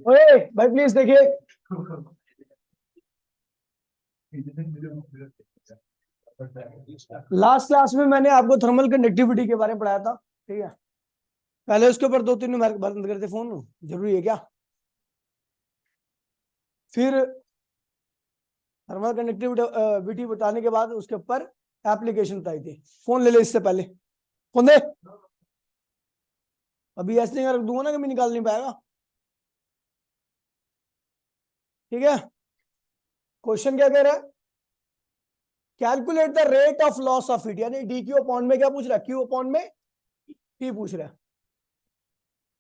ओए भाई प्लीज देखिए, लास्ट क्लास में मैंने आपको थर्मल कंडक्टिविटी के बारे में पढ़ाया था, ठीक है। पहले उसके ऊपर 2-3 न्यूमेरिक बंद करते फोन, जरूरी है क्या? फिर थर्मल कंडक्टिविटी बताने के बाद उसके ऊपर एप्लीकेशन बताई थी। फोन ले ले इससे पहले, फोन दे। अभी ऐसे रख दूंगा ना, कभी निकाल नहीं पाएगा, ठीक है। क्वेश्चन क्या कह रहा है? Calculate the rate of loss of heat, यानी डी क्यू अपॉन में क्या पूछ रहा है? क्यू अपॉन में टी पूछ रहा है।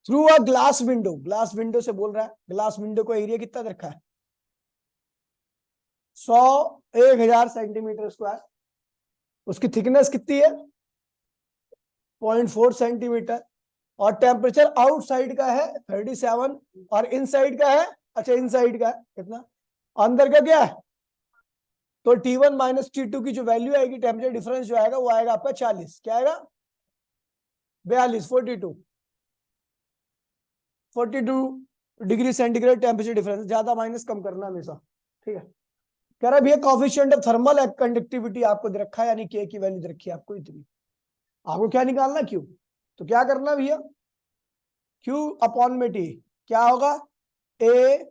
Through a glass window, glass window से बोल रहा है। ग्लास विंडो को एरिया कितना दे रखा है? 1000 सेंटीमीटर स्क्वायर। उसकी थिकनेस कितनी है? 0.4 सेंटीमीटर। और टेम्परेचर आउटसाइड का है 37 और इनसाइड का है, अच्छा इनसाइड का है कितना, अंदर का क्या है? तो T1 माइनस T2 की जो वैल्यू आएगी, टेम्परेचर डिफरेंस जो आएगा वो आएगा आपका 40। क्या आएगा? 42 डिग्री सेंटीग्रेड टेम्परेचर डिफरेंस। ज्यादा माइनस कम करना हमेशा, ठीक है। कह रहा है भैया कोफिशिएंट ऑफ थर्मल कंडक्टिविटी आपको दे रखा है, यानी के की वैल्यू दे रखी है आपको इतनी। आपको क्या निकालना? क्यू। तो क्या करना भैया? क्यू अपॉन में टी क्या होगा? ए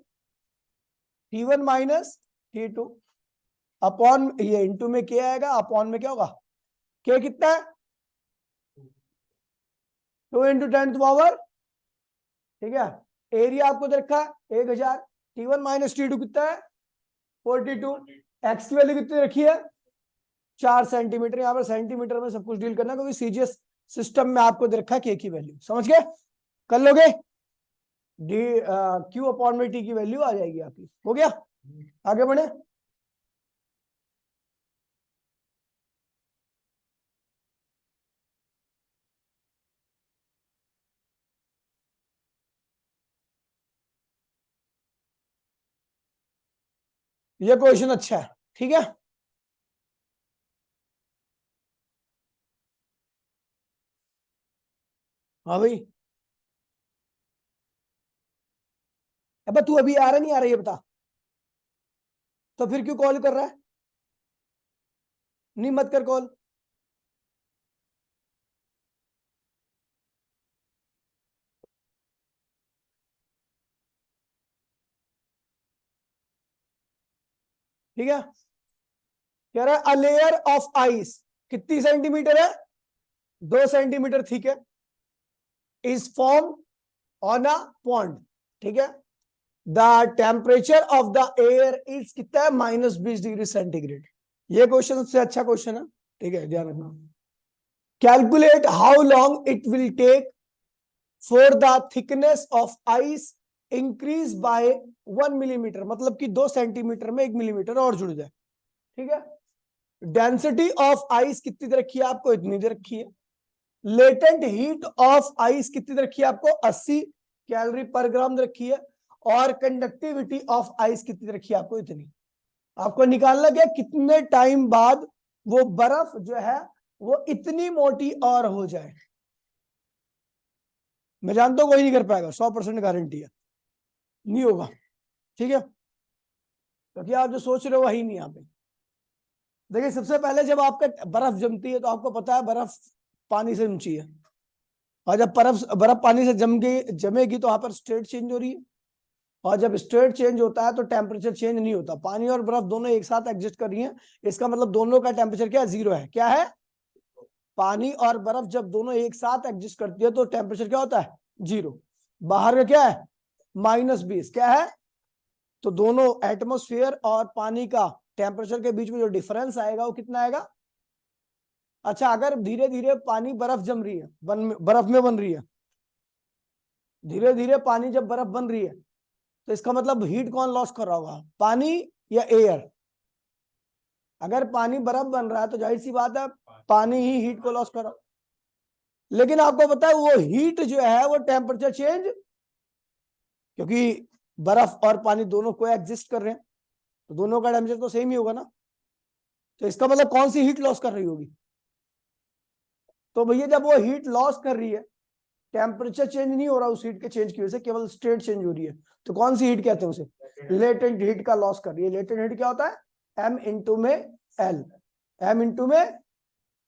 T1 माइनस T2 अपॉन, ये इंटू में क्या आएगा, अपॉन में क्या होगा? के कितना है? 2 इंटू 10 पावर, ठीक है। एरिया आपको दे रखा है 1000। T1 माइनस T2 कितना है? 42। एक्स की वैल्यू कितनी रखी है? 4 सेंटीमीटर। यहाँ पर सेंटीमीटर में सब कुछ डील करना, क्योंकि सीजीएस सिस्टम में आपको दे रखा है के की वैल्यू। समझ गए? कर लोगे? डी क्यू अपॉन में टी की वैल्यू आ जाएगी आपकी। हो गया? आगे बढ़े। ये क्वेश्चन अच्छा है, ठीक है। हाँ भाई, अब तू अभी आ रहा नहीं आ रहा ये बता, तो फिर क्यों कॉल कर रहा है? नहीं मत कर कॉल। ठीक है। कह रहा है अ लेयर ऑफ आइस कितनी सेंटीमीटर है? 2 सेंटीमीटर, ठीक है। Is form on a pond, ठीक है। The temperature of the air is कितना है? -20 डिग्री सेंटीग्रेड। ये क्वेश्चन सबसे अच्छा क्वेश्चन है, ठीक है, ध्यान रखना। Calculate how long it will take for the thickness of ice increase by 1 millimetre, मतलब कि 2 सेंटीमीटर में 1 मिलीमीटर और जुड़ जाए, ठीक है। डेंसिटी ऑफ आइस कितनी दे रखी है आपको? इतनी दे रखी है। लेटेंट हीट ऑफ आइस कितनी दे रखी है आपको? 80 कैलोरी पर ग्राम दे रखी है। और कंडक्टिविटी ऑफ आइस कितनी दे रखी है आपको? इतनी। आपको निकालना क्या? कितने टाइम बाद वो बर्फ जो है वो इतनी मोटी और हो जाए। मैं जानता हूं कोई नहीं कर पाएगा, 100% गारंटी है, नहीं होगा, ठीक है। क्योंकि आप जो सोच रहे हो वही नहीं यहाँ पे। देखिए, सबसे पहले जब आपका बर्फ जमती है तो आपको पता है बर्फ पानी से ऊंची है, और जब बर्फ बर्फ पानी से जमेगी तो वहां पर स्टेट चेंज हो रही है। और जब स्टेट चेंज होता है तो टेम्परेचर चेंज नहीं होता। पानी और बर्फ दोनों एक साथ एग्जिस्ट कर रही हैं, इसका मतलब दोनों का टेम्परेचर क्या है? 0 है। क्या है? पानी और बर्फ जब दोनों एक साथ एग्जिस्ट करती है तो टेम्परेचर क्या होता है? 0। बाहर का क्या है? -20। क्या है? तो दोनों एटमोस्फेयर और पानी का टेम्परेचर के बीच में जो डिफरेंस आएगा वो कितना आएगा? अच्छा, अगर धीरे धीरे पानी बर्फ जम रही है, बर्फ में बन रही है, धीरे धीरे पानी जब बर्फ बन रही है तो इसका मतलब हीट कौन लॉस कर रहा होगा? पानी या एयर? अगर पानी बर्फ बन रहा है तो जाहिर सी बात है पानी ही हीट को लॉस कर रहा। लेकिन आपको पता है वो हीट जो है वो टेम्परेचर चेंज, क्योंकि बर्फ और पानी दोनों को एग्जिस्ट कर रहे हैं तो दोनों का टेम्परेचर तो सेम ही होगा ना। तो इसका मतलब कौन सी हीट लॉस कर रही होगी? तो भैया जब वो हीट लॉस कर रही है टेम्परेचर चेंज नहीं हो रहा उस हीट के चेंज की वजह से, केवल स्टेट चेंज हो रही है। तो कौन सी हीट कहते हैं उसे? लेटेंट हीट का लॉस कर रही है। लेटेंट हीट क्या होता है? एम इंटू में एल, एम इंटू में,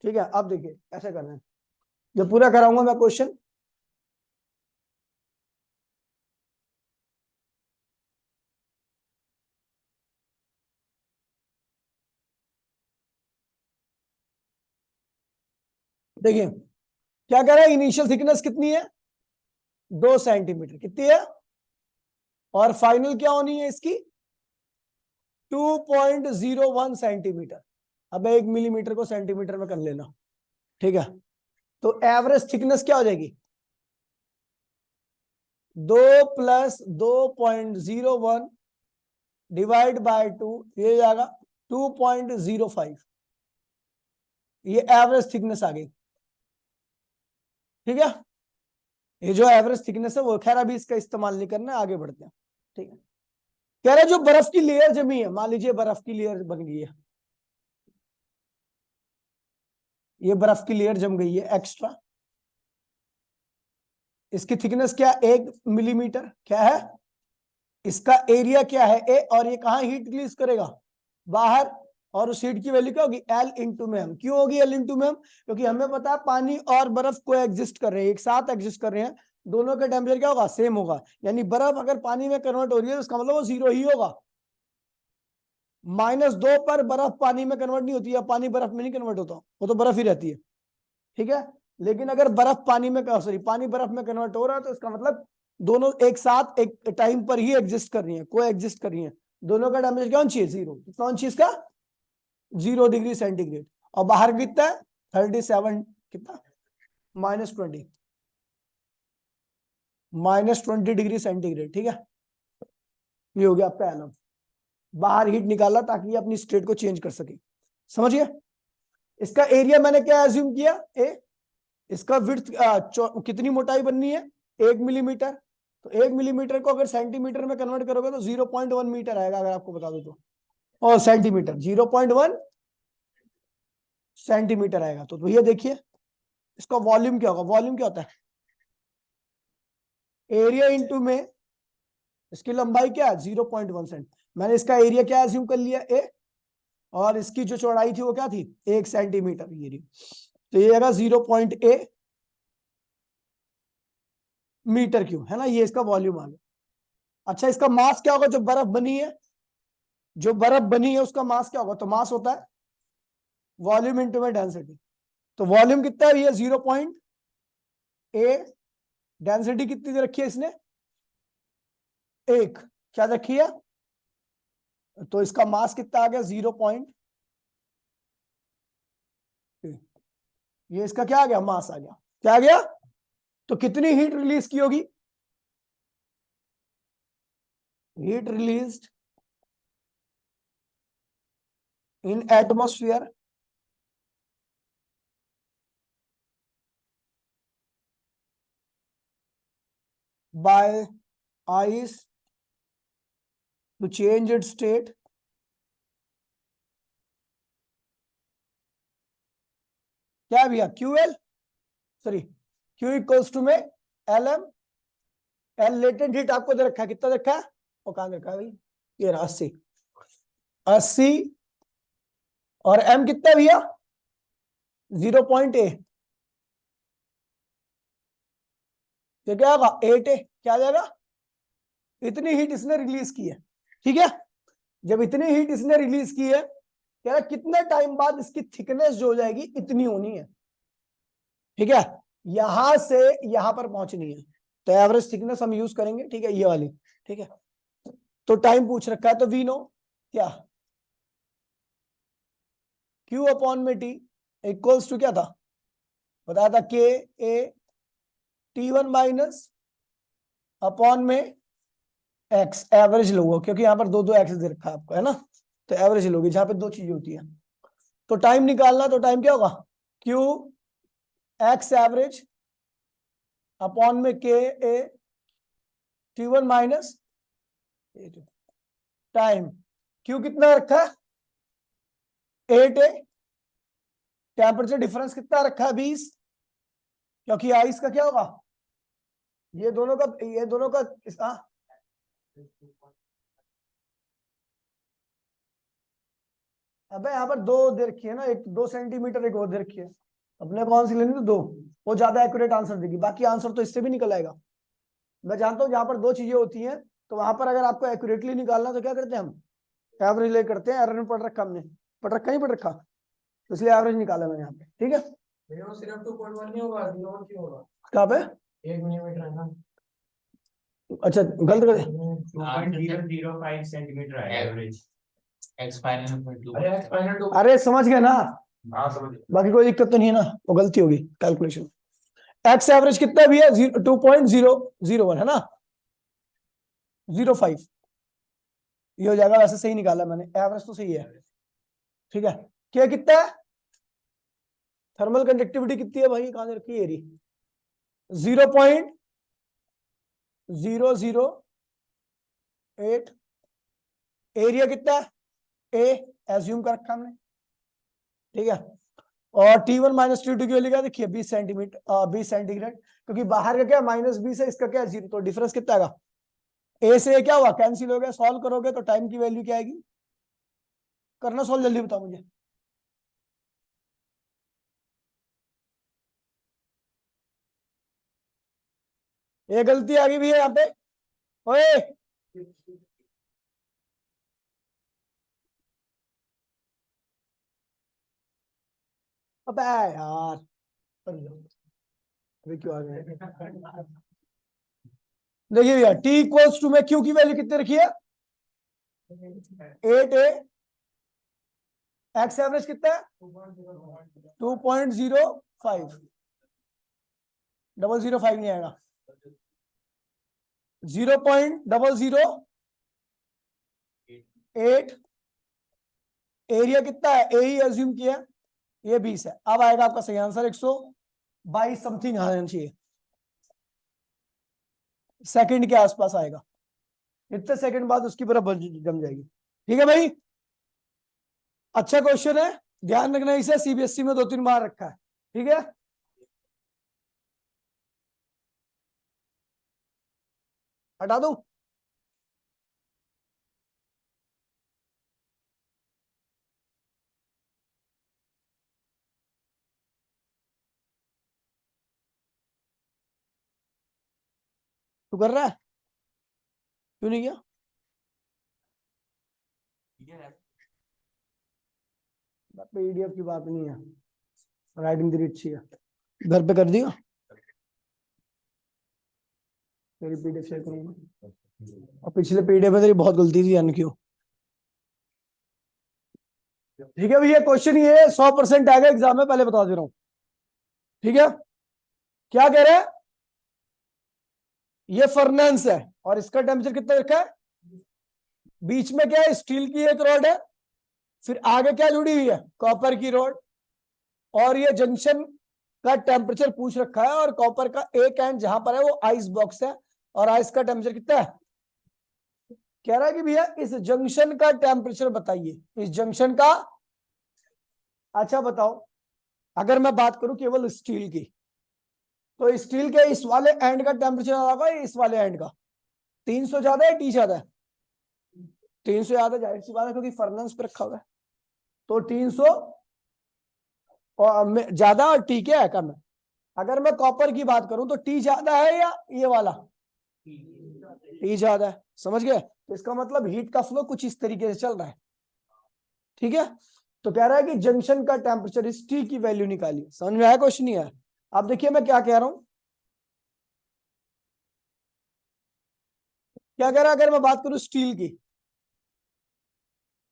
ठीक है। अब देखिए ऐसे करना है, जब पूरा कराऊंगा मैं क्वेश्चन, देखिए क्या कह रहा है, इनिशियल थिकनेस कितनी है? 2 सेंटीमीटर। कितनी है? और फाइनल क्या होनी है इसकी? 2.01 सेंटीमीटर। अब 1 मिलीमीटर को सेंटीमीटर में कर लेना, ठीक है। तो एवरेज थिकनेस क्या हो जाएगी? 2 प्लस 2.01 डिवाइड बाय 2, ये जाएगा 2.05। ये एवरेज थिकनेस आ गई, ठीक है। ये जो एवरेज थिकनेस है वो, खैर अभी इसका इस्तेमाल नहीं करना है, आगे बढ़ते हैं, ठीक है। कह रहे जो बर्फ की लेयर जमी है, मान लीजिए बर्फ की लेयर बन गई है, ये बर्फ की लेयर जम गई है एक्स्ट्रा। इसकी थिकनेस क्या? 1 मिलीमीटर। क्या है? इसका एरिया क्या है? ए। और ये कहां हीट रिलीज करेगा? बाहर। और उस हीट की वैल्यू क्या होगी? एल इंटू में एम। क्यों होगी एल इंटू में एम? क्योंकि हमें पता है पानी और बर्फ को एग्जिस्ट कर रहे हैं, एक साथ एग्जिस्ट कर रहे हैं, दोनों का टेम्परेचर क्या होगा? सेम होगा। यानी बर्फ अगर पानी में कन्वर्ट हो रही है तो उसका मतलब वो जीरो ही होगा। -2 पर बर्फ पानी में कन्वर्ट नहीं होती है, पानी बर्फ में नहीं कन्वर्ट होता, वो तो बर्फ ही रहती है, ठीक है। लेकिन अगर बर्फ पानी में, सॉरी, पानी बर्फ में कन्वर्ट हो रहा है तो इसका मतलब दोनों एक साथ एक टाइम पर ही एग्जिस्ट कर रही हैं, को एग्जिस्ट कर रही हैं, दोनों का टेम्परेचर क्या होना चाहिए? जीरो। कितना होना चाहिए इसका? 0 डिग्री सेंटीग्रेड। और बाहर कितना है? 37, कितना? -20, -20 डिग्री सेंटीग्रेड, ठीक है। ये हो गया आपका एनम। बाहर हीट निकाला ताकि ये अपनी स्टेट को चेंज कर सके, समझिए। इसका एरिया मैंने क्या एज्यूम किया? ए। इसका विड्थ कितनी मोटाई बननी है? 1 मिलीमीटर। तो 1 मिलीमीटर को अगर सेंटीमीटर में कन्वर्ट करोगे तो 0.1 मीटर आएगा, अगर आपको बता दो तो। और सेंटीमीटर 0.1 सेंटीमीटर आएगा। तो भैया देखिए इसका वॉल्यूम क्या होगा? वॉल्यूम क्या होता है? एरिया इंटू में इसकी लंबाई क्या है? 0.1 सेंट। मैंने इसका एरिया क्या एज्यूम कर लिया? ए। और इसकी जो चौड़ाई थी वो क्या थी? 1 सेंटीमीटर। ये रही। तो ये आएगा 0.8 मीटर क्यूब, है ना। ये इसका वॉल्यूम आ गया। अच्छा, इसका मास क्या होगा? जो बर्फ बनी है, जो बर्फ बनी है उसका मास क्या होगा? तो मास होता है वॉल्यूम इंटू में डेंसिटी। तो वॉल्यूम कितना है? ये 0.8। डेंसिटी कितनी दे रखी है इसने? 1। क्या रखी है? तो इसका मास कितना आ गया? 0. ये इसका क्या आ गया? मास आ गया। क्या आ गया? तो कितनी हीट रिलीज की होगी? Heat released in atmosphere by ice to change its state क्या भैया? QL, sorry, Q equals to में LM। एल लेटेंट हीट आपको दे रखा है, कितना दे रखा है? और कहां दे रखा है भाई? ये रहा 80। 80 और M कितना भैया? 0.8। तो क्या होगा? 8 क्या आ जाएगा? इतनी हीट इसने रिलीज की है, ठीक है। जब इतनी हीट इसने रिलीज की है, कह रहा कितने टाइम बाद इसकी थिकनेस जो हो जाएगी इतनी होनी है, ठीक है। यहां से यहां पर पहुंचनी है। तो एवरेज थिकनेस हम यूज करेंगे, ठीक है, ये वाली, ठीक है। तो टाइम पूछ रखा है तो वी नो क्या? Q अपॉन में T इक्वल्स टू क्या था? बताया था K A T1 minus upon में X। एवरेज लोगे क्योंकि यहां पर दो दो एक्स दे रखा है आपको, है ना। तो एवरेज लोगे जहां पे दो चीजें होती है। तो टाइम निकालना, तो टाइम क्या होगा? Q X एवरेज अपॉन में K A T1 minus time. Q कितना रखा है? 8 है। टेम्परेचर डिफरेंस कितना रखा है? 20। क्योंकि आइस का क्या होगा? ये दोनों का अबे यहाँ पर दो दे रखी है ना, एक 2 सेंटीमीटर, एक और दे रखी है। अपने कौन सी लेनी, तो 2, वो ज्यादा एक्यूरेट आंसर देगी। बाकी आंसर तो इससे भी निकल आएगा। मैं जानता हूँ जहां पर दो चीजें होती हैं, तो वहां पर अगर आपको एक्यूरेटली निकालना तो क्या करते हैं हम, एवरेज ले करते हैं। एरर में पढ़ रखा हमने, पढ़ रखा नहीं पढ़ रखा, तो इसलिए एवरेज निकाला मैंने यहाँ पे। ठीक है, सिर्फ 2.1 नहीं होगा, 0 क्यों होगा? कहाँ पे 1 मिलीमीटर है ना। अच्छा गलत कर 0.005 सेंटीमीटर है एवरेज। एक्सपाइनल अरे समझ गए ना, हाँ समझ गया। बाकी कोई दिक्कत तो नहीं है ना, वो गलती होगी कैलकुलेशन। एक्स एवरेज कितना भी है, 2.001 है ना, 0.5 ये हो जाएगा। वैसे सही निकाला मैंने, एवरेज तो सही है। ठीक है, क्या कितना है, थर्मल कंडक्टिविटी कितनी है भाई, कहां से रखी है, 0.008। एरिया कितना है, ए एज्यूम कर रखा हमने। ठीक है, और T1 माइनस T2 की वैल्यू क्या देखिए, 20 सेंटीमीटर, 20 सेंटीग्रेड, क्योंकि बाहर का क्या -20 है, इसका क्या 0, तो डिफरेंस कितना आएगा, ए से क्या हुआ, कैंसिल हो गया। सॉल्व करोगे तो टाइम की वैल्यू क्या आएगी, करना सॉल्व, जल्दी बताओ मुझे। ये गलती आ गई भी है यहाँ पे, ओए अबे यार, अभी क्यों आ गए। देखिए भैया, T इक्वल्स टू में Q की वैल्यू कितनी रखी है, 8a, एक्स एवरेज कितना है 2.05, 005 नहीं आएगा, 0.008। एरिया कितना है, ए ही एज्यूम किया, ये 20 है। अब आएगा आपका सही आंसर 122 समथिंग आना चाहिए, सेकंड के आसपास आएगा। इतने सेकंड बाद उसकी बर्फ जम जाएगी। ठीक है भाई, अच्छा क्वेश्चन है, ध्यान रखना, इसे सीबीएसई में 2-3 बार रखा है। ठीक है, हटा दूं, तू कर रहा है, क्यों नहीं किया, पीडीएफ की बात नहीं है, राइटिंग तेरी अच्छी है, घर पे कर दिया, तेरी पीडीएफ शेयर करूंगा। और पिछले पीडीएफ में तेरी बहुत गलती थी, यानी क्यों। ठीक है भैया, क्वेश्चन ये 100% आएगा एग्जाम में, पहले बता दे रहा हूं। ठीक है, क्या कह रहे हैं, ये फर्नेंस है और इसका टेम्परेचर कितना रखा है, बीच में क्या है, स्टील की एक रॉड है, फिर आगे क्या जुड़ी हुई है, कॉपर की रॉड, और ये जंक्शन का टेम्परेचर पूछ रखा है, और कॉपर का एक एंड जहां पर है वो आइस बॉक्स है, और आइस का टेम्परेचर कितना है, कह रहा है कि भैया इस जंक्शन का टेम्परेचर बताइए, इस जंक्शन का। अच्छा बताओ, अगर मैं बात करूं केवल स्टील की, तो स्टील के इस वाले एंड का टेम्परेचर होगा, इस वाले एंड का 300 ज्यादा है, टी ज्यादा है, 300 ज्यादा, जाहिर सी बात है, क्योंकि फर्नेंस पे रखा हुआ है, तो 300 और ज्यादा, और टी क्या है, कम है। अगर मैं कॉपर की बात करूं तो टी ज्यादा है या ये वाला, टी ज्यादा है, समझ गए। तो इसका मतलब हीट का फ्लो कुछ इस तरीके से चल रहा है। ठीक है, तो कह रहा है कि जंक्शन का टेम्परेचर, इस टी की वैल्यू निकालिए। समझ में आया क्वेश्चन, नहीं आया। अब देखिए मैं क्या कह रहा हूं, क्या कह रहा है, अगर मैं बात करूं स्टील की,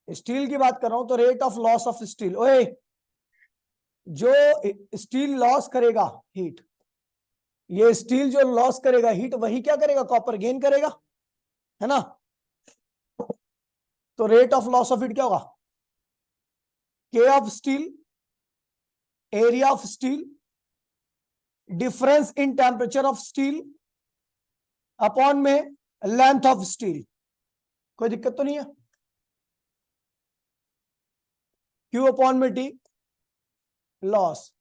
स्टील की बात कर रहा हूं, तो rate of loss of steel, ओए जो स्टील लॉस करेगा हीट, ये स्टील जो लॉस करेगा हीट, वही क्या करेगा, कॉपर गेन करेगा, है ना। तो rate of loss of heat क्या होगा, के of steel, area of steel, difference in temperature of steel upon में लेंथ ऑफ स्टील। कोई दिक्कत तो नहीं है, क्यू अपॉन में टी, लॉस,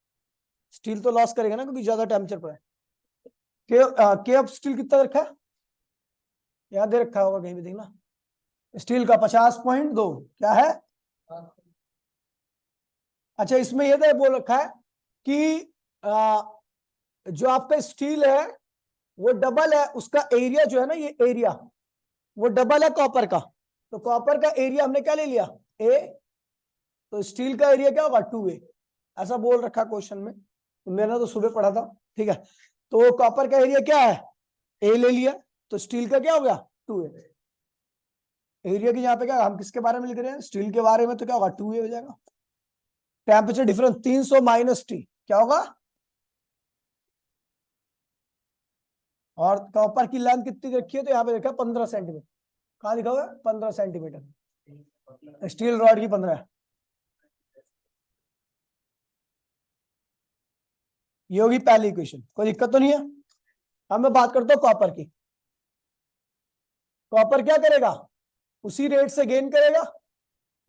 स्टील तो लॉस करेगा ना, क्योंकि ज्यादा टेम्परेचर पर है। के ऑफ स्टील कितना रखा है, याद दे रखा होगा कहीं भी, देखना। स्टील का 50.2 क्या है। अच्छा, इसमें यह बोल रखा है कि जो आपका स्टील है वो डबल है, उसका एरिया जो है ना, ये एरिया वो डबल है कॉपर का। तो कॉपर का एरिया हमने क्या ले लिया, ए, तो स्टील का एरिया क्या होगा 2a, ऐसा बोल रखा क्वेश्चन में, तो मैंने तो सुबह पढ़ा था। ठीक है, तो कॉपर का एरिया क्या है, ए ले लिया, तो स्टील का क्या हो गया 2a। एरिया की यहाँ पे क्या, हम किसके बारे में लिख रहे हैं, स्टील के बारे में, तो क्या होगा 2a हो जाएगा। टेम्परेचर डिफरेंस 300 माइनस टी क्या होगा, और कॉपर की लेंथ कितनी रखी है, तो यहाँ पे देखा 15 सेंटीमीटर, कहाँ लिखा हुआ है 15 सेंटीमीटर, स्टील रॉड की 15 है। ये होगी पहली इक्वेशन, कोई दिक्कत तो नहीं है। अब मैं बात करता हूं कॉपर की। कॉपर क्या करेगा, उसी रेट से गेन करेगा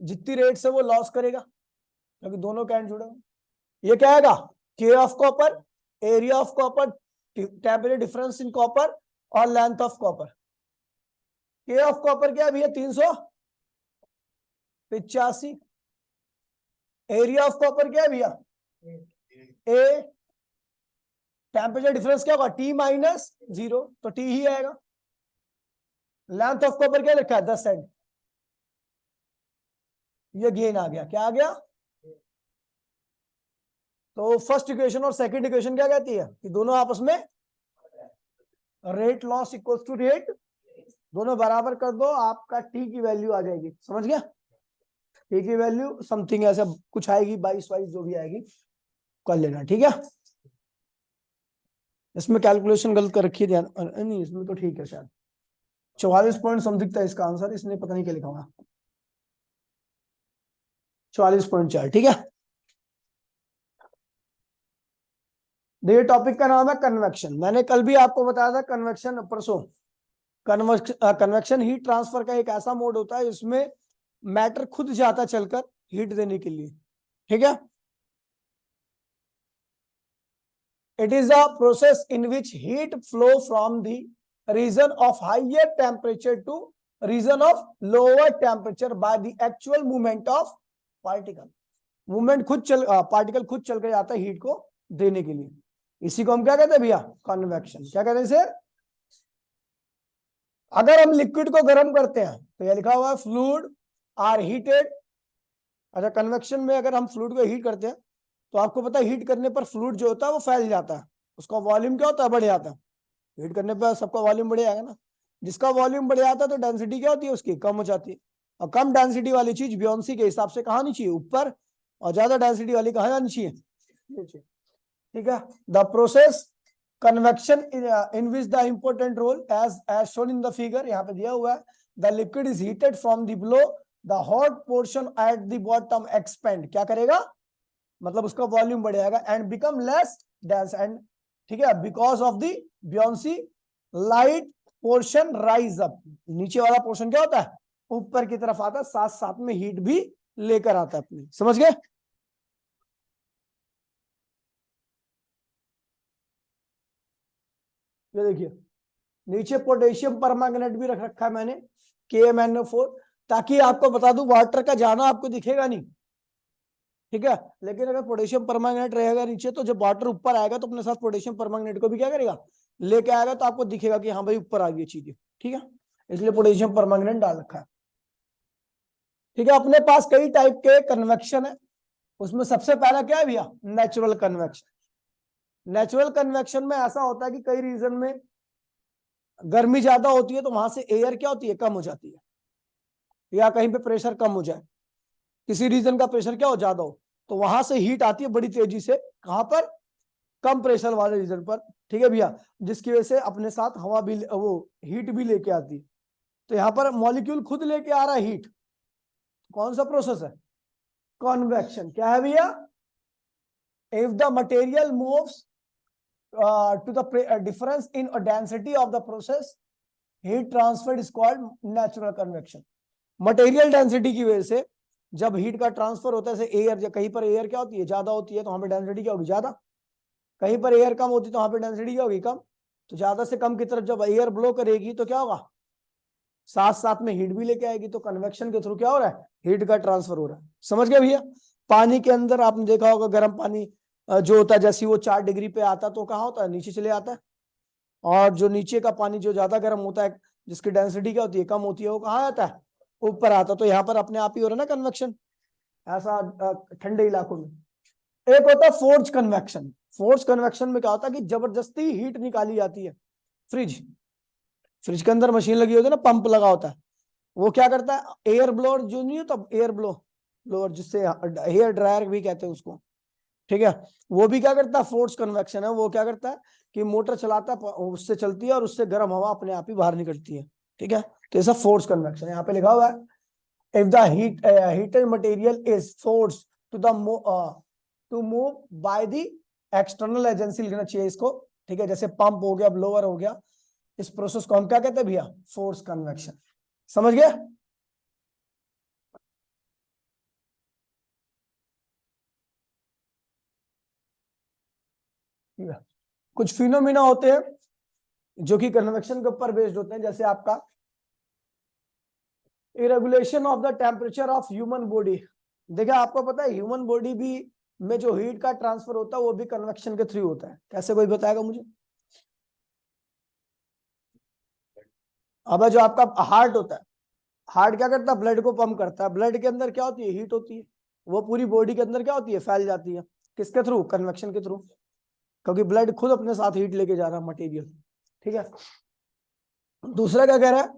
जितनी रेट से वो लॉस करेगा, क्योंकि दोनों कैंड जुड़े हुए। ये क्या आएगा, के of copper, area of copper, temperature difference in copper और लेंथ ऑफ कॉपर। के ऑफ कॉपर क्या है भैया 385, एरिया ऑफ कॉपर क्या है भैया ए, टेम्परेचर डिफरेंस क्या होगा T माइनस 0, तो T ही आएगा। लेंथ ऑफ कॉपर क्या लिखा है 10 सेंट, ये गेन आ गया, क्या आ गया। तो फर्स्ट इक्वेशन और सेकंड इक्वेशन क्या कहती है कि दोनों आपस में rate loss equals to rate, दोनों बराबर कर दो, आपका टी की वैल्यू आ जाएगी, समझ गया। टी की वैल्यू समथिंग ऐसा कुछ आएगी, 22 जो भी आएगी कर लेना, ठीक है। इसमें कैलकुलेशन गलत कर रखी है, ध्यान नहीं, इसमें तो ठीक है शायद 44 पॉइंट समथिंग था इसका आंसर, इसने पता नहीं क्या लिखा होगा, 44.4, ठीक है। देखिए टॉपिक का नाम है कन्वेक्शन, मैंने कल भी आपको बताया था कन्वेक्शन परसों। कन्वेक्शन हीट ट्रांसफर का एक ऐसा मोड होता है जिसमें मैटर खुद जाता चलकर हीट देने के लिए, ठीक है। It is a process in which heat flow from the region of higher temperature to region of lower temperature by the actual movement of particle. Movement खुद चल पार्टिकल खुद चल कर जाता है हीट को देने के लिए, इसी को हम क्या कहते हैं भैया कन्वेक्शन। क्या कहते हैं सर, अगर हम लिक्विड को गर्म करते हैं तो यह लिखा हुआ है फ्लूइड आर हीटेड। अच्छा, कन्वेक्शन में अगर हम फ्लूइड को हीट करते हैं तो आपको पता है हीट करने पर फ्लूइड जो होता है वो फैल जाता है, उसका वॉल्यूम क्या होता है बढ़ जाता है। हीट करने पर सबका वॉल्यूम बढ़ जाएगा ना, जिसका वॉल्यूम बढ़ जाता है तो डेंसिटी क्या होती है उसकी कम हो जाती है, और कम डेंसिटी वाली चीज बियोंसी के हिसाब से कहाँ आनी चाहिए ऊपर, और ज्यादा डेंसिटी वाली कहाँ आनी चाहिए नीचे, ठीक है। The process convection in which the important role as shown in the figure, यहाँ पे दिया हुआ है the liquid is heated from the below, the hot portion at the bottom expand, क्या करेगा मतलब उसका वॉल्यूम बढ़ जाएगा, and become less dense, and ठीक है because of the buoyancy light portion rise up, नीचे वाला पोर्शन क्या होता है ऊपर की तरफ आता है, साथ साथ में हीट भी लेकर आता है अपनी, समझ गए। ये देखिए नीचे पोटेशियम परमैंगनेट भी रख रखा है मैंने KMnO4, ताकि आपको बता दूं वाटर का जाना आपको दिखेगा नहीं, ठीक है, लेकिन अगर पोटेशियम परमैंगनेट रहेगा नीचे तो जब वाटर ऊपर आएगा तो अपने साथ पोटेशियम परमैंगनेट को भी क्या करेगा लेके आएगा, तो आपको दिखेगा कि हाँ भाई ऊपर आ गई चीजें, ठीक है, इसलिए पोटेशियम परमैंगनेट डाल रखा है, ठीक है। अपने पास कई टाइप के कन्वेक्शन है, उसमें सबसे पहला क्या है भैया नेचुरल कन्वेक्शन। नेचुरल कन्वेक्शन में ऐसा होता है कि कई रीजन में गर्मी ज्यादा होती है तो वहां से एयर क्या होती है कम हो जाती है, या कहीं पे प्रेशर कम हो जाए, किसी रीजन का प्रेशर क्या हो ज्यादा हो, तो वहां से हीट आती है बड़ी तेजी से, कहां पर कम प्रेशर वाले रीजन पर, ठीक है भैया, जिसकी वजह से अपने साथ हवा भी वो हीट भी लेके आती है। तो यहाँ पर मॉलिक्यूल खुद लेके आ रहा है हीट, कौन सा प्रोसेस है कन्वेक्शन। क्या है भैया, if the material moves to the difference in density of the process, heat transfer is called natural convection। Material density की वजह से जब हीट का ट्रांसफर होता है, जैसे एयर, कहीं पर एयर क्या होती है ज्यादा होती है तो वहां पे डेंसिटी क्या होगी ज्यादा, कहीं पर एयर कम होती है तो वहां पे डेंसिटी क्या होगी कम, तो ज्यादा से कम की तरफ जब एयर ब्लो करेगी तो क्या होगा, साथ साथ में हीट भी लेके आएगी, तो कन्वेक्शन के थ्रू क्या हो रहा है, हीट का ट्रांसफर हो रहा है। समझ गए भैया। पानी के अंदर आपने देखा होगा गर्म पानी जो होता है, जैसे वो 4 डिग्री पे आता है तो कहाँ होता है, नीचे चले आता है। और जो नीचे का पानी जो ज्यादा गर्म होता है, जिसकी डेंसिटी क्या होती है, कम होती है, वो कहाँ आता है, ऊपर आता है। तो यहाँ पर अपने आप ही हो रहा है ना कन्वेक्शन, ऐसा ठंडे इलाकों में। एक होता है फोर्स कन्वेक्शन। फोर्स कन्वेक्शन में क्या होता है कि जबरदस्ती हीट निकाली जाती है। फ्रिज फ्रिज के अंदर मशीन लगी होती है ना, पंप लगा होता है, वो क्या करता है, एयर ब्लोअर जो नहीं होता, एयर ब्लोअर जिससे हेयर ड्रायर भी कहते हैं उसको, ठीक है, वो भी क्या करता है, फोर्स कन्वेक्शन है। वो क्या करता है कि मोटर चलाता है, उससे चलती है और उससे गर्म हवा अपने आप ही बाहर निकलती है। ठीक है, तो ऐसा फोर्स कन्वेक्शन यहाँ पे लिखा हुआ है, if the heated material is force to the to move by the external agency, लिखना चाहिए इसको। ठीक है, जैसे पंप हो गया, ब्लोअर हो गया, इस प्रोसेस को हम क्या कहते हैं भैया, फोर्स कन्वेक्शन। समझ गया। कुछ फिनोमिना होते हैं जो कि कन्वेक्शन के ऊपर बेस्ड होते हैं, जैसे आपका irregulation of the temperature of human body. देखिए आपको पता है ह्यूमन बॉडी भी में जो हीट का ट्रांसफर होता है वो भी कन्वेक्शन के थ्रू होता है। कैसे, कोई बताएगा मुझे। अब जो आपका हार्ट होता है, हार्ट क्या करता है, ब्लड को पंप करता है। ब्लड के अंदर क्या होती है, हीट होती है, वो पूरी बॉडी के अंदर क्या होती है, फैल जाती है। किसके थ्रू, कन्वेक्शन के थ्रू, क्योंकि ब्लड खुद अपने साथ हीट लेके जा रहा है, मटेरियल। ठीक है, दूसरा क्या कह रहा है,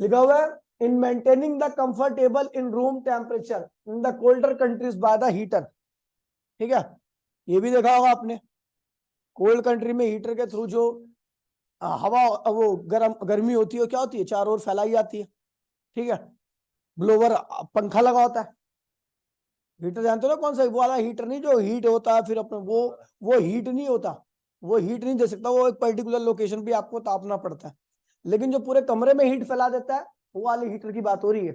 लिखा हुआ है, in maintaining the comfortable in room temperature in the colder countries by the heater. ठीक है, ये भी देखा होगा आपने, कोल्ड कंट्री में हीटर के थ्रू जो हवा, वो गर्मी होती है, क्या होती है, चारों ओर फैलाई जाती है। ठीक है, ब्लोवर, पंखा लगा होता है। हीटर जानते हो ना कौन सा, वो वाला हीटर नहीं जो हीट होता है फिर अपने वो हीट नहीं होता, वो हीट नहीं दे सकता, वो एक पर्टिकुलर लोकेशन पे आपको तापना पड़ता है। लेकिन जो पूरे कमरे में हीट फैला देता है, वो वाले हीटर की बात हो रही है।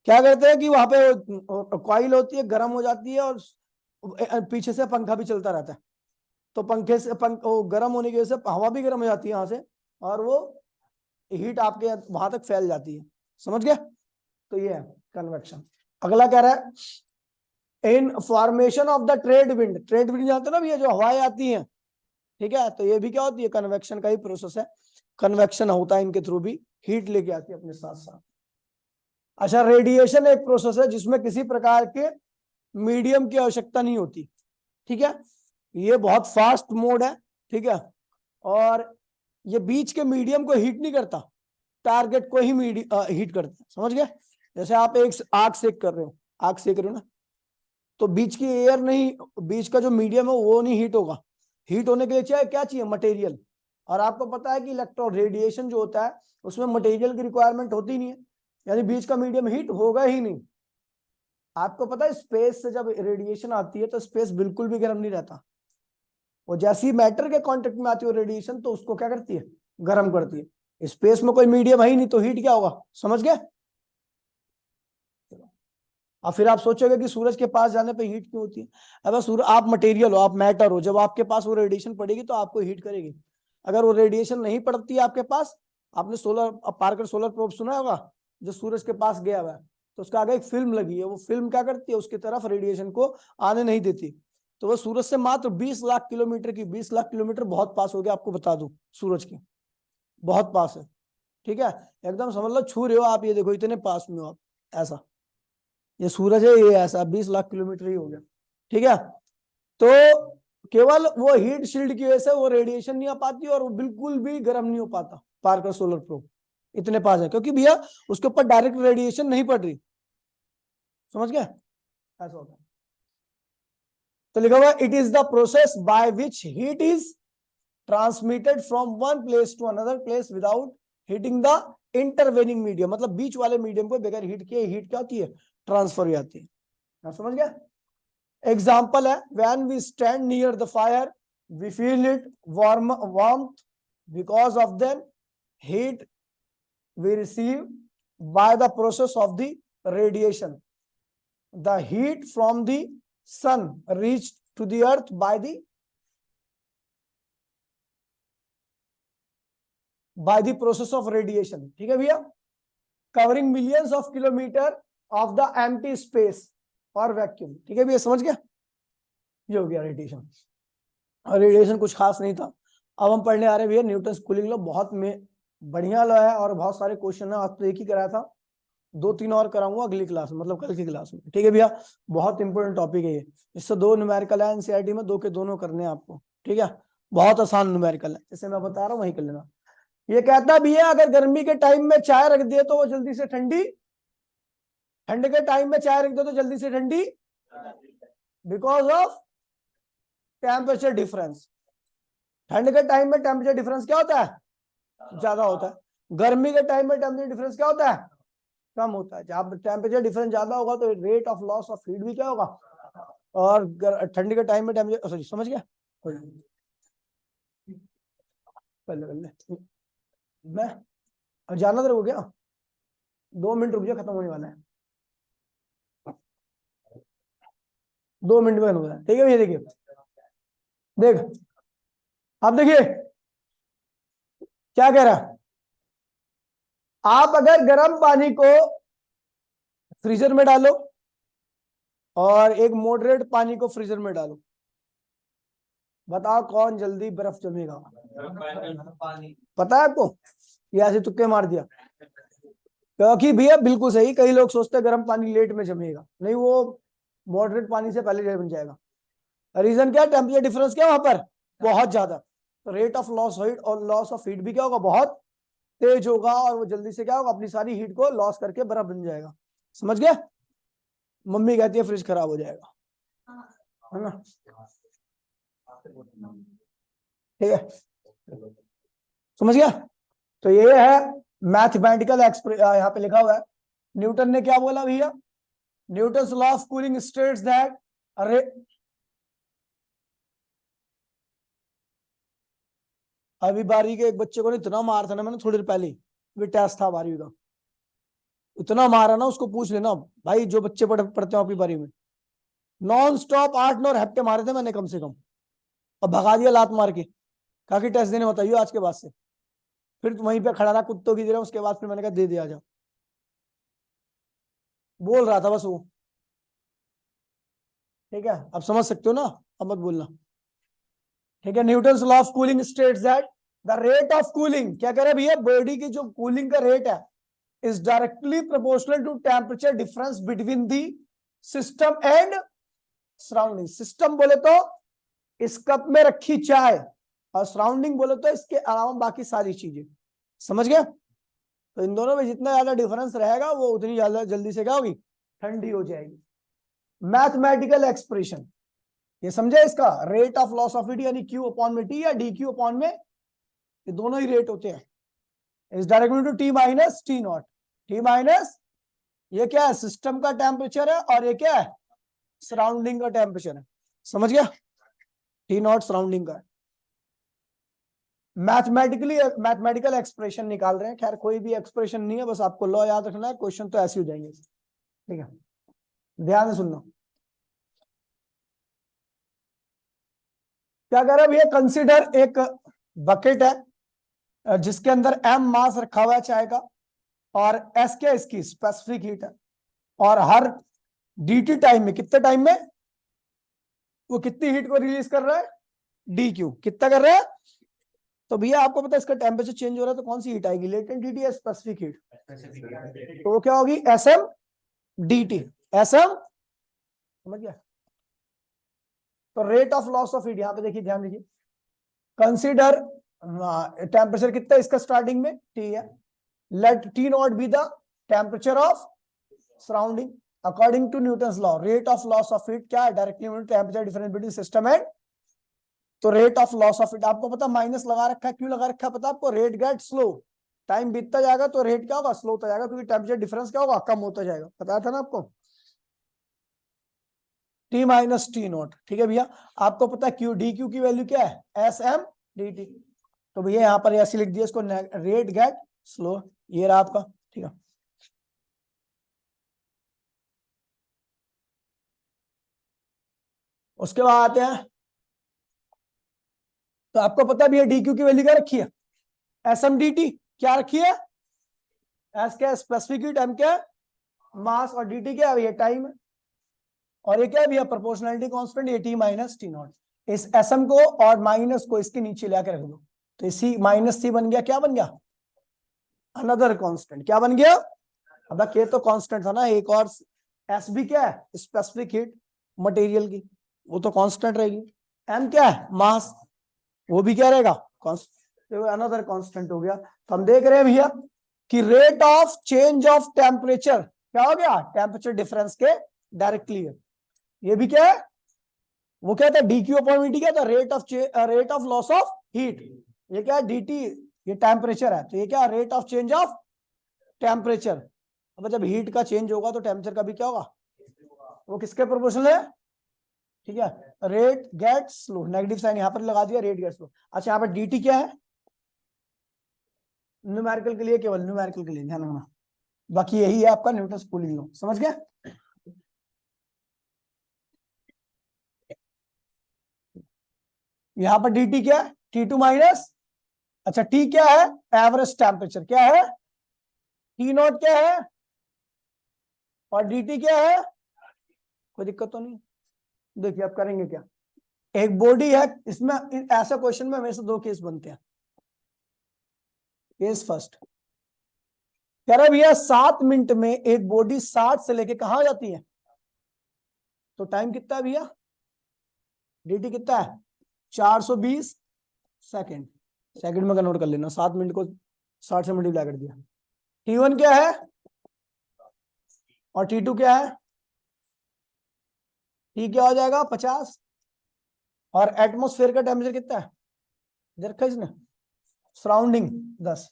क्या करते हैं कि वहां पे कॉइल होती है, गर्म हो जाती है, और पीछे से पंखा भी चलता रहता है। तो पंखे से गर्म होने की वजह से हवा भी गर्म हो जाती है यहाँ से, और वो हीट आपके वहां तक फैल जाती है। समझ गए। तो ये है कन्वेक्शन। अगला कह रहा है, in formation of the trade wind. Trade wind जानते हो ना भैया, जो हवाएं आती हैं। ठीक है, तो ये भी क्या होती है, कन्वेक्शन का ही प्रोसेस है। कन्वेक्शन होता है इनके थ्रू भी, हीट लेके आती है अपने साथ साथ। अच्छा, रेडिएशन एक प्रोसेस है जिसमें किसी प्रकार के मीडियम की आवश्यकता नहीं होती। ठीक है, ये बहुत फास्ट मोड है। ठीक है, और ये बीच के मीडियम को हीट नहीं करता, टारगेट को ही हीट करता है। समझ गए। जैसे आप एक आग सेक कर रहे हो, आग सेक रहे हो ना, तो बीच की एयर नहीं, बीच का जो मीडियम है वो नहीं हीट होगा। हीट होने के लिए चाहिए क्या, चाहिए मटेरियल। और आपको पता है कि इलेक्ट्रॉन रेडिएशन जो होता है उसमें मटेरियल की रिक्वायरमेंट होती नहीं है, यानी बीच का मीडियम हीट होगा ही नहीं। आपको पता है स्पेस से जब रेडिएशन आती है तो स्पेस बिल्कुल भी गर्म नहीं रहता, वो जैसी मैटर के कांटेक्ट में आती है रेडिएशन तो उसको क्या करती है, गर्म करती है। स्पेस में कोई मीडियम है ही नहीं तो हीट क्या होगा, समझ गए। और फिर आप सोचोगे कि सूरज के पास जाने पे हीट क्यों होती है। अगर सूरज, आप मटेरियल हो, आप मैटर हो, जब आपके पास वो रेडिएशन पड़ेगी तो आपको हीट करेगी। अगर वो रेडिएशन नहीं पड़ती है आपके पास, आपने सोलर पार्कर सोलर प्रोब सुना होगा, जो सूरज के पास गया हुआ है, तो उसका आगे एक फिल्म लगी है, वो फिल्म क्या करती है, उसकी तरफ रेडिएशन को आने नहीं देती। तो वो सूरज से मात्र 20 लाख किलोमीटर की, 20 लाख किलोमीटर बहुत पास हो गया, आपको बता दूं, सूरज के बहुत पास है। ठीक है, एकदम समझ लो छू रहे हो आप, ये देखो इतने पास में हो आप, ऐसा ये सूरज है, ये ऐसा 20 लाख किलोमीटर ही हो गया। ठीक है, तो केवल वो हीट शील्ड की वजह से वो रेडिएशन नहीं आ पाती और वो बिल्कुल भी गर्म नहीं हो पाता पार्कर सोलर प्रोब, इतने पास है, क्योंकि भैया उसके ऊपर डायरेक्ट रेडिएशन नहीं पड़ रही। समझ गए, ऐसा होता है। तो लिखा हुआ it is the process by which heat is transmitted from one place to another place without heating the intervening medium. मतलब बीच वाले मीडियम को बगैर हीट किए हीट क्या होती है, ट्रांसफर हो जाती है। समझ गया। एग्जाम्पल है, when we stand near the fire we feel it warmth because of then heat we receive by the process of the radiation. The heat from the sun reached to the earth by the by the process of radiation, ठीक है भैया, covering millions of kilometre of the empty space और vacuum, ठीक है भैया, समझ गया, ये हो गया रेडिएशन। और रेडिएशन कुछ खास नहीं था। अब हम पढ़ने आ रहे हैं भैया न्यूटन कूलिंग लॉ, बहुत में बढ़िया लॉ है और बहुत सारे क्वेश्चन है, आज तो एक ही कराया था, 2-3 और कराऊंगा अगली क्लास में, मतलब कल की क्लास में, ठीक है भैया, बहुत इंपॉर्टेंट टॉपिक है ये, इससे 2 न्यूमेरिकल है एनसीईआरटी में, 2 के दोनों करने हैं आपको, ठीक है, बहुत आसान न्यूमेरिकल है, जैसे मैं बता रहा हूँ वही कर लेना। ये कहता भी है अगर गर्मी के टाइम में चाय रख दिए तो वो जल्दी से ठंडी, ठंड के टाइम में चाय रख दो तो जल्दी से ठंडी, बिकॉज ऑफ टेम्परेचर डिफरेंस। ठंड के टाइम में टेम्परेचर डिफरेंस क्या होता है, ज्यादा होता है, गर्मी के टाइम में टेम्परेचर डिफरेंस क्या होता है, कम होता है। जब टेम्परेचर डिफरेंस ज्यादा होगा तो rate of loss of heat भी क्या होगा, और ठंडी के टाइम में टेम्परेचर, सॉरी समझ गया, मैं जाना तो रुक गया, 2 मिनट रुक गया, खत्म होने वाला है, 2 मिनट में होगा, ठीक है, ये देखिए, देख अब देखिए क्या कह रहा है, आप अगर गर्म पानी को फ्रीजर में डालो और एक मॉडरेट पानी को फ्रीजर में डालो, बताओ कौन जल्दी बर्फ जमेगा, पता है आपको, ये ऐसे तुक्के मार दिया, क्योंकि भैया बिल्कुल सही, कई लोग सोचते हैं गर्म पानी लेट में जमेगा, नहीं, वो मॉडरेट पानी से पहले जम जाएगा। रीजन क्या है, टेम्परेचर डिफरेंस क्या वहां पर बहुत ज्यादा, तो रेट ऑफ लॉस हीट और लॉस ऑफ हीट भी क्या होगा, बहुत तेज होगा, और वो जल्दी से क्या होगा, अपनी सारी हीट को लॉस करके बर्फ बन जाएगा, समझ गया। मम्मी कहती है फ्रिज खराब हो जाएगा, है ना, ठीक है, समझ गया। तो ये है मैथमेटिकल यहाँ पे लिखा हुआ है, न्यूटन ने क्या बोला भैया, Newton's law of cooling states that, अरे अभी 12वीं के एक बच्चे को इतना मार था ना मैंने थोड़ी देर पहले, टेस्ट था 12वीं का, इतना मारा ना, उसको पूछ लेना भाई, जो बच्चे पढ़ते हो आपकी 12वीं में, नॉन स्टॉप 8-9 हफ्ते मारे थे मैंने कम से कम, और भगा दिया लात मार के, कहा कि टेस्ट देने बताइए आज के बाद से, फिर वहीं पे खड़ा रहा कुत्तों की तरह, उसके बाद फिर मैंने कहा दे दिया जाओ, बोल रहा था बस वो, ठीक है, अब समझ सकते हो ना, अब मत बोलना, ठीक है। Newton's law of cooling states that the rate of cooling, क्या कह रहे हैं भैया, बॉडी की जो कूलिंग का रेट है is directly proportional to temperature difference between the system and surrounding. System बोले तो इस कप में रखी चाय, और सराउंडिंग बोले तो इसके अलावा बाकी सारी चीजें, समझ गया। तो इन दोनों में जितना ज्यादा डिफरेंस रहेगा वो उतनी ज्यादा जल्दी से क्या होगी, ठंडी हो जाएगी। मैथमेटिकल एक्सप्रेशन ये समझे, इसका rate of loss of heat यानी Q अपॉन में T या dQ अपॉन में, ये दोनों ही रेट होते हैं, is directly to T minus T naught, T minus ये क्या है, सिस्टम का टेम्परेचर है, और ये क्या है, सराउंडिंग का टेम्परेचर है, समझ गया, T नॉट सराउंडिंग का है। मैथमेटिकल एक्सप्रेशन निकाल रहे हैं, खैर कोई भी एक्सप्रेशन नहीं है, बस आपको लॉ याद रखना है, क्वेश्चन तो ऐसे हो जाएंगे, ठीक है, ध्यान से सुनना। क्या कह रहे हैं भैया, कंसिडर एक बकेट है जिसके अंदर m मास रखा हुआ है चाय का, और s क्या इसकी स्पेसिफिक हीट है, और हर dt टाइम में, कितने टाइम में वो कितनी हीट को रिलीज कर रहा है, dq कितना कर रहा है। तो भैया आपको पता है इसका टेम्परेचर चेंज हो रहा है तो कौन सी हीट आएगी, लेटेंट हीट या स्पेसिफिक हीट, तो वो क्या होगी, sm dt, sm, समझ गया। तो rate of loss of heat यहाँ पे देखिए, ध्यान दीजिए, कंसीडर टेम्परेचर कितना है इसका स्टार्टिंग में T है, let T not be the temperature of surrounding, according to Newton's law rate of loss of heat क्या है, directly temperature difference between system and, तो rate of loss of heat आपको पता माइनस लगा रखा है, क्यों लगा रखा है पता आपको, रेट गेट स्लो, टाइम बीतता जाएगा तो रेट क्या होगा, स्लो होता जाएगा, क्योंकि टेम्परेचर डिफरेंस क्या होगा, कम होता जाएगा, पता था ना आपको, T माइनस T नॉट, ठीक है भैया। आपको पता है Q डी क्यू की वैल्यू क्या है, SM dt, तो भैया यहाँ पर ऐसे लिख दिया इसको, रेट गेट स्लो, ये रहा आपका, ठीक है। उसके बाद आते हैं, तो आपको पता भी है डी क्यू की वैल्यू क्या रखी है, SMDT क्या रखी है? एस क्या स्पेसिफिक हीट, एम क्या मास, और dt क्या है? ये टाइम है। और ये क्या है भैया? प्रोपोर्शनलिटी कांस्टेंट, ये t माइनस टी नॉट। इस sm को और माइनस को इसके नीचे लाके रख दो, तो सी माइनस सी बन गया, क्या बन गया? Another constant. क्या बन गया? अब के तो कांस्टेंट था ना एक, और एस भी क्या है? स्पेसिफिक हीट मटेरियल की, वो तो कांस्टेंट रहेगी। एम क्या है? मास, वो भी क्या रहेगा? कांस्टेंट, अनदर कांस्टेंट हो गया। तो हम देख रहे हैं भैया कि rate of change of temperature क्या हो गया? टेम्परेचर डिफरेंस के डायरेक्टली है। ये भी क्या है? वो क्या था? dq अपॉन dt क्या था? Rate of loss of heat. ये क्या है? dt, ये टेम्परेचर है, तो ये क्या? Rate of change of temperature. अब जब हीट का चेंज होगा तो टेम्परेचर का भी क्या होगा? वो किसके प्रोपोर्शनल है? ठीक है, rate get slow, negative sign यहां पर लगा दिया, रेट गेट स्लो। अच्छा, यहाँ पर dt क्या है? न्यूमेरिकल के लिए, केवल न्यूमेरिकल के लिए ध्यान रखना, बाकी यही है आपका न्यूटन कूलिंग लॉ। समझ गया? यहां पर dt क्या है? T2 माइनस, अच्छा T क्या है? Average temperature. क्या है? T नॉट क्या है? और dt क्या है? कोई दिक्कत तो नहीं? देखिए अब करेंगे क्या। एक बॉडी है, इसमें ऐसा क्वेश्चन में हमेशा दो केस बनते हैं। केस फर्स्ट कह रहा है भैया 7 मिनट में एक बॉडी 60 से लेके कहां जाती है, तो टाइम कितना है भैया? dt कितना है? 420 सेकंड। सेकंड में कन्वर्ट कर लेना, 7 मिनट को 60 से मल्टीप्लाई कर दिया। T1 क्या है और T2 क्या है? T क्या हो जाएगा? 50। और एटमोस्फेयर का टेम्परेचर कितना है देखा इसने? सराउंडिंग 10।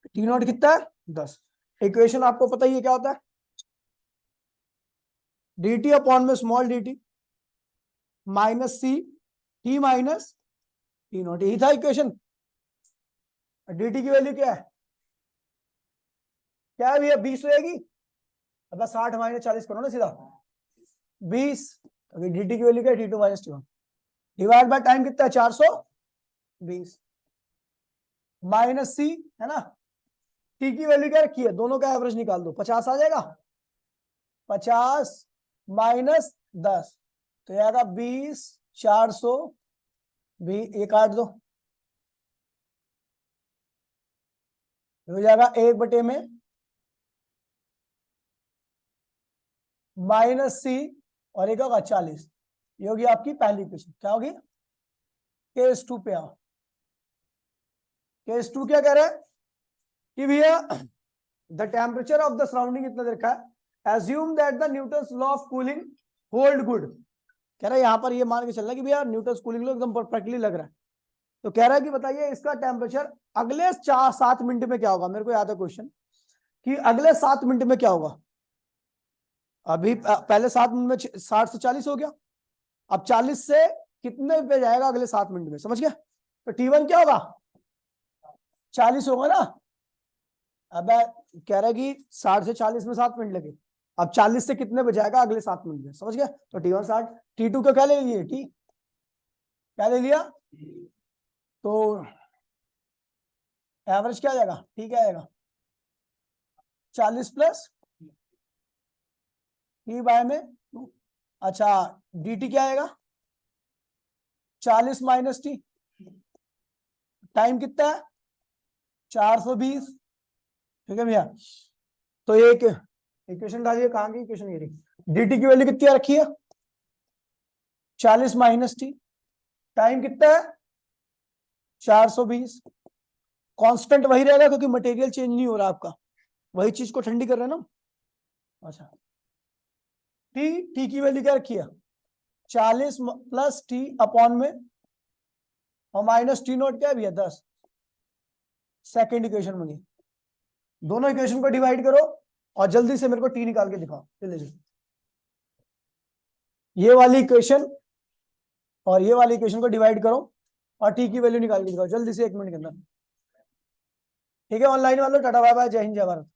T नॉट कितना है? 10। इक्वेशन आपको पता ही है क्या होता है? dt अपॉन में small dt minus C T minus T naught, यही था इक्वेशन। dt की वैल्यू क्या है? क्या है भैया? 20 रहेगी। अब 60 माइनस 40 करो ना सीधा, 20। अभी dt की वैल्यू क्या है? T2 minus T1 divide by time कितना है? 420 माइनस सी है ना। टी की वैल्यू क्या रखी है? दोनों का एवरेज निकाल दो, 50 आ जाएगा। 50 माइनस 10 तो आएगा 20, 400 भी, ये काट दो, हो जाएगा 1 बटे में माइनस सी और एक होगा 40। ये होगी आपकी पहली इक्वेशन। क्या होगी? केस 2 पे आओ। केस 2 क्या कह रहा है कि भैया the temperature of the surrounding इतना देखा है, assume that the Newton's law of cooling hold good. कह रहा है यहां पर ये मान के चल रहा है कि भैया न्यूटन्स कूलिंग लॉ एकदम परफेक्टली लग रहा है। तो कह रहा है कि बताइए इसका टेम्परेचर अगले 7 मिनट में क्या होगा। मेरे को याद है क्वेश्चन कि अगले 7 मिनट में क्या होगा। अभी पहले 7 मिनट में 60 से 40 हो गया, अब 40 से कितने पे जाएगा अगले 7 मिनट में? समझ गया? तो T1 क्या होगा? 40 होगा ना। अब कह रहा है कि 60 से 40 में 7 मिनट लगे, अब 40 से कितने पे जाएगा अगले 7 मिनट में? समझ गया? तो T1 60, T2 का क्या ले लिए? T क्या ले लिया? तो एवरेज क्या आ जाएगा? T क्या आएगा? 40 प्लस T बाय में 2। अच्छा, dt क्या आएगा? 40 माइनस टी, टाइम कितना है? 420। ठीक है भैया, तो एक इक्वेशन डालिए। कहां की इक्वेशन? ये रही। dt की वैल्यू कितनी रखी है? 40 माइनस टी, टाइम कितना है? 420। कांस्टेंट वही रहेगा क्योंकि मटेरियल चेंज नहीं हो रहा आपका, वही चीज को ठंडी कर रहे हैं ना। अच्छा, टी की वैल्यू क्या रखी है? 40 प्लस टी अपॉन में और माइनस टी नॉट क्या है भैया? 10। सेकेंड इक्वेशन बनी। दोनों इक्वेशन को डिवाइड करो और जल्दी से मेरे को टी निकाल के दिखाओ। चलिए, ये वाली इक्वेशन और ये वाली इक्वेशन को डिवाइड करो और टी की वैल्यू निकाल के दिखाओ जल्दी से, 1 मिनट के अंदर। ठीक है ऑनलाइन वालों, टाटा बाय बाय, जय हिंद जय भारत।